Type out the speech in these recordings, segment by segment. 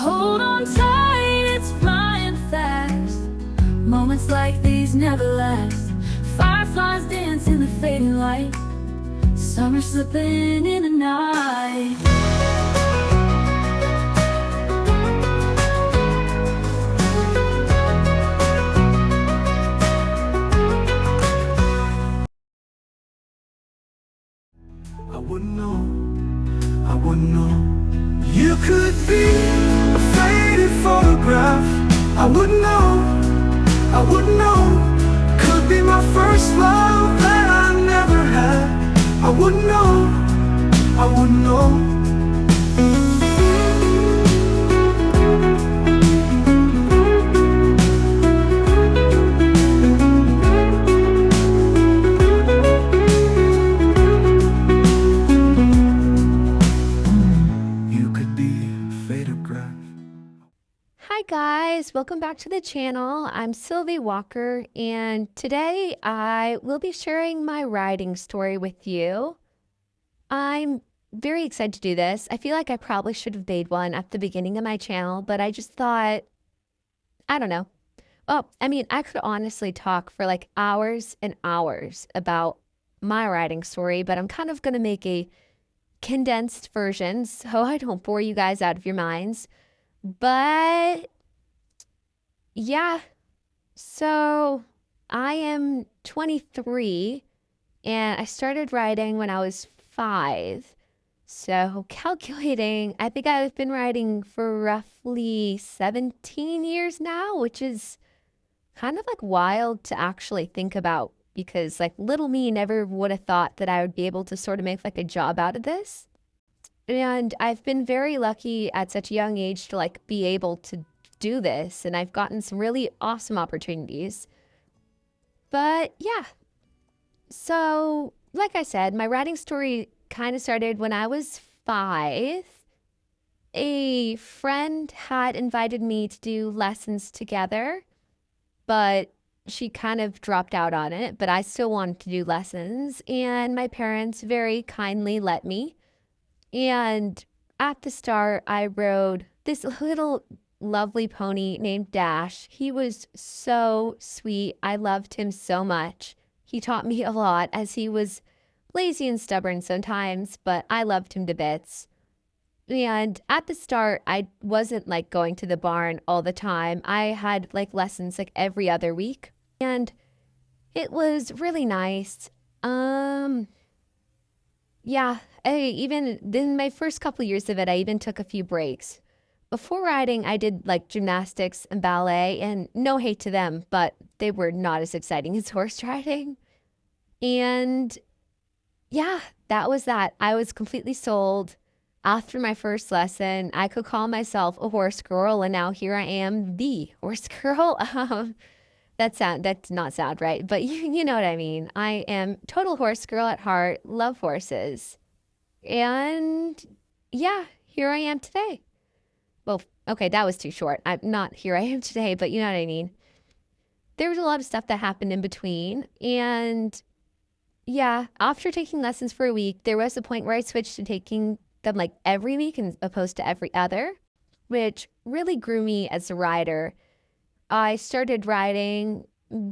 Hold on tight, it's flying fast. Moments like these never last. Fireflies dance in the fading light. Summer slipping in the night. I wouldn't know, I wouldn't know. You could be a faded photograph. I wouldn't know, I wouldn't know. Could be my first love that I never had. I wouldn't know, I wouldn't know. Hi guys, welcome back to the channel. I'm Sylvie Walker, and today I will be sharing my writing story with you. I'm very excited to do this. I feel like I probably should have made one at the beginning of my channel, but I just thought, I don't know. Well, I mean, I could honestly talk for like hours and hours about my writing story, but I'm kind of going to make a condensed version so I don't bore you guys out of your minds. But yeah, so I am 23 and I started writing when I was 5. So calculating, I think I've been writing for roughly 17 years now, which is kind of like wild to actually think about because like little me never would have thought that I would be able to sort of make like a job out of this. And I've been very lucky at such a young age to like be able to do this, and I've gotten some really awesome opportunities. But yeah, so like I said, my writing story kind of started when I was 5. A friend had invited me to do lessons together, but she kind of dropped out on it, but I still wanted to do lessons, and my parents very kindly let me. And at the start, I rode this little lovely pony named Dash. He was so sweet. I loved him so much. He taught me a lot as he was lazy and stubborn sometimes, but I loved him to bits. And at the start, I wasn't like going to the barn all the time. I had like lessons like every other week, and it was really nice. Yeah, even in my first couple years of it, I even took a few breaks. Before riding, I did like gymnastics and ballet, and no hate to them, but they were not as exciting as horse riding. And yeah, that was that. I was completely sold. After my first lesson, I could call myself a horse girl, and now here I am, the horse girl. That's not sound right, but you know what I mean. I am total horse girl at heart, love horses. And yeah, here I am today. Well, okay, that was too short. I'm not here I am today, but you know what I mean. There was a lot of stuff that happened in between. And yeah, after taking lessons for a week, there was a point where I switched to taking them like every week as opposed to every other, which really grew me as a rider. I started riding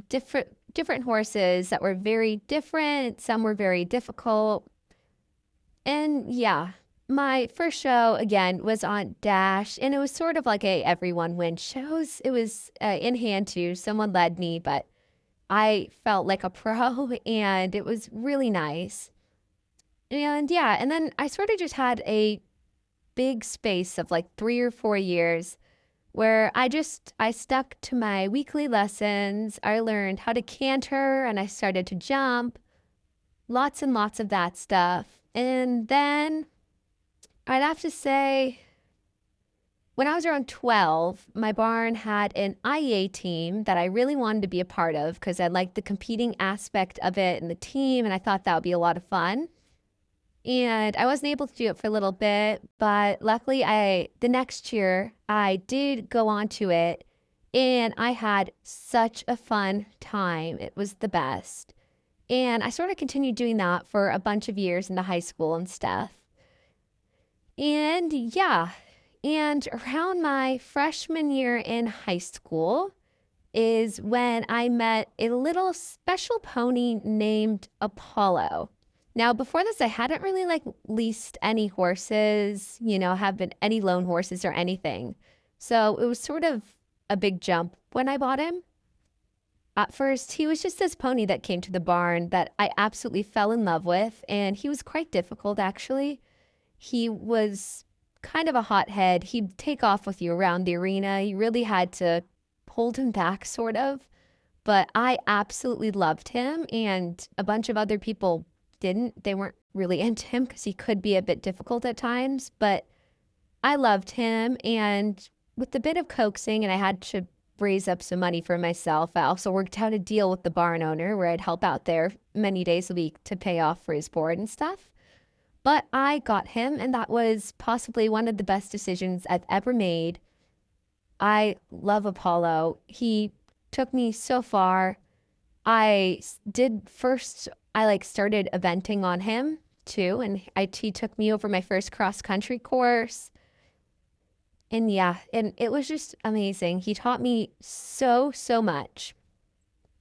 different horses that were very different. Some were very difficult. And yeah, my first show again was on Dash, and it was sort of like a everyone wins shows. It was in hand too. Someone led me, but I felt like a pro, and it was really nice. And yeah, and then I sort of just had a big space of like 3 or 4 years where I stuck to my weekly lessons. I learned how to canter, and I started to jump. Lots and lots of that stuff. And then I'd have to say, when I was around 12, my barn had an IEA team that I really wanted to be a part of because I liked the competing aspect of it and the team, and I thought that would be a lot of fun. And I wasn't able to do it for a little bit, but luckily the next year I did go on to it, and I had such a fun time. It was the best. And I sort of continued doing that for a bunch of years into high school and stuff. And yeah, And around my freshman year in high school is when I met a little special pony named Apollo. Now, before this, I hadn't really like leased any horses, have been any loan horses or anything. So it was sort of a big jump when I bought him. At first, he was just this pony that came to the barn that I absolutely fell in love with, and he was quite difficult, actually. He was kind of a hothead. He'd take off with you around the arena. You really had to hold him back, sort of. But I absolutely loved him, and a bunch of other people didn't. They weren't really into him because he could be a bit difficult at times, but I loved him, and with a bit of coaxing, and I had to raise up some money for myself. I also worked out a deal with the barn owner where I'd help out there many days a week to pay off for his board and stuff. But I got him, and that was possibly one of the best decisions I've ever made. I love Apollo. He took me so far. I started eventing on him too, and he took me over my first cross country course. And it was just amazing. He taught me so much.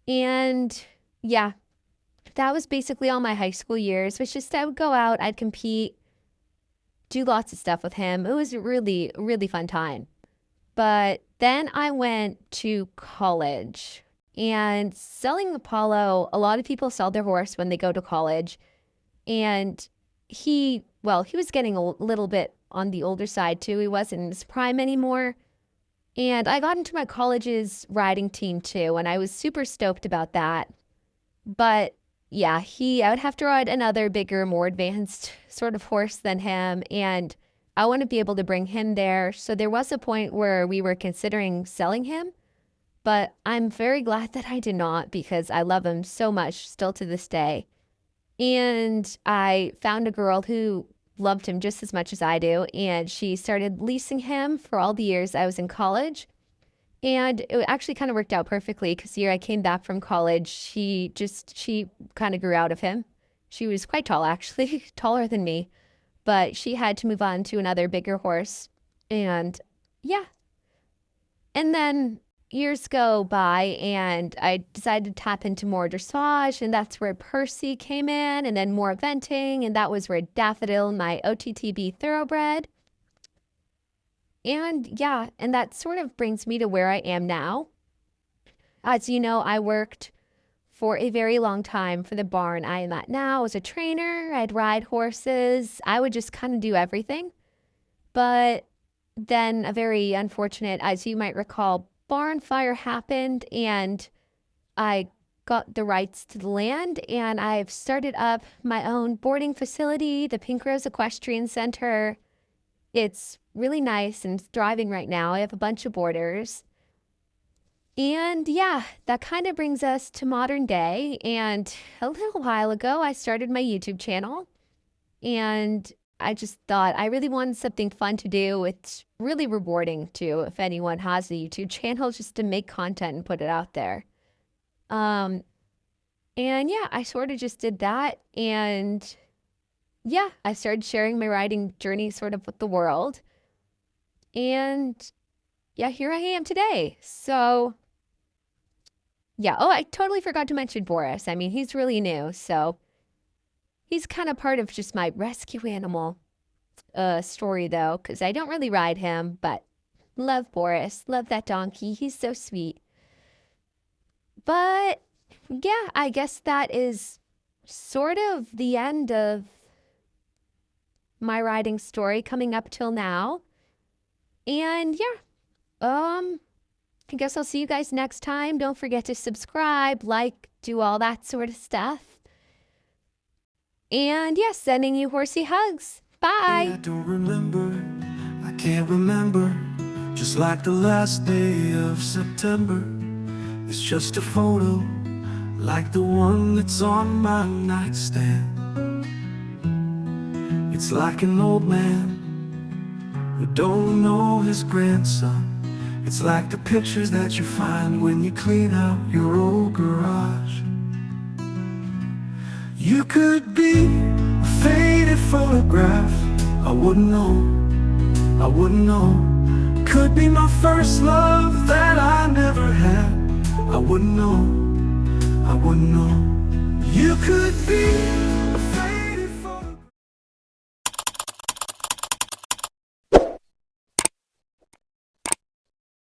And yeah, that was basically all my high school years. It was just I would go out, I'd compete, do lots of stuff with him. It was a really, really fun time. But then I went to college, and selling Apollo, a lot of people sell their horse when they go to college. And he was getting a little bit on the older side too. He wasn't in his prime anymore. And I got into my college's riding team too, and I was super stoked about that. But yeah, I would have to ride another bigger, more advanced sort of horse than him, and I want to be able to bring him there. So there was a point where we were considering selling him, but I'm very glad that I did not, because I love him so much still to this day. And I found a girl who loved him just as much as I do, and she started leasing him for all the years I was in college. And it actually kind of worked out perfectly, because the year I came back from college, she kind of grew out of him. She was quite tall, actually, taller than me, but she had to move on to another bigger horse. And yeah. And then years go by, and I decided to tap into more dressage, and that's where Percy came in, and then more eventing, and that was where Daffodil, my OTTB thoroughbred. And yeah, and that sort of brings me to where I am now. As you know, I worked for a very long time for the barn I am at now as a trainer. I'd ride horses. I would just kind of do everything. But then a very unfortunate, as you might recall, barn fire happened, and I got the rights to the land, and I've started up my own boarding facility, the Pink Rose Equestrian Center. It's really nice and thriving right now. I have a bunch of boarders. And yeah, that kind of brings us to modern day. And a little while ago, I started my YouTube channel, and I just thought I really wanted something fun to do. It's really rewarding too, if anyone has a YouTube channel, just to make content and put it out there. And yeah, I sort of just did that. And yeah, I started sharing my riding journey sort of with the world. And yeah, here I am today. So yeah. Oh, I totally forgot to mention Boris. I mean, he's really new. So he's kind of part of just my rescue animal story, though, because I don't really ride him, but love Boris. Love that donkey. He's so sweet. But yeah, I guess that is sort of the end of my riding story coming up till now. And yeah, I guess I'll see you guys next time. Don't forget to subscribe, like, do all that sort of stuff. And yes, sending you horsey hugs. Bye. I don't remember, I can't remember. Just like the last day of September. It's just a photo, like the one that's on my nightstand. It's like an old man who don't know his grandson. It's like the pictures that you find when you clean out your old garage. You could be a faded photograph, I wouldn't know. I wouldn't know. Could be my first love that I never had. I wouldn't know.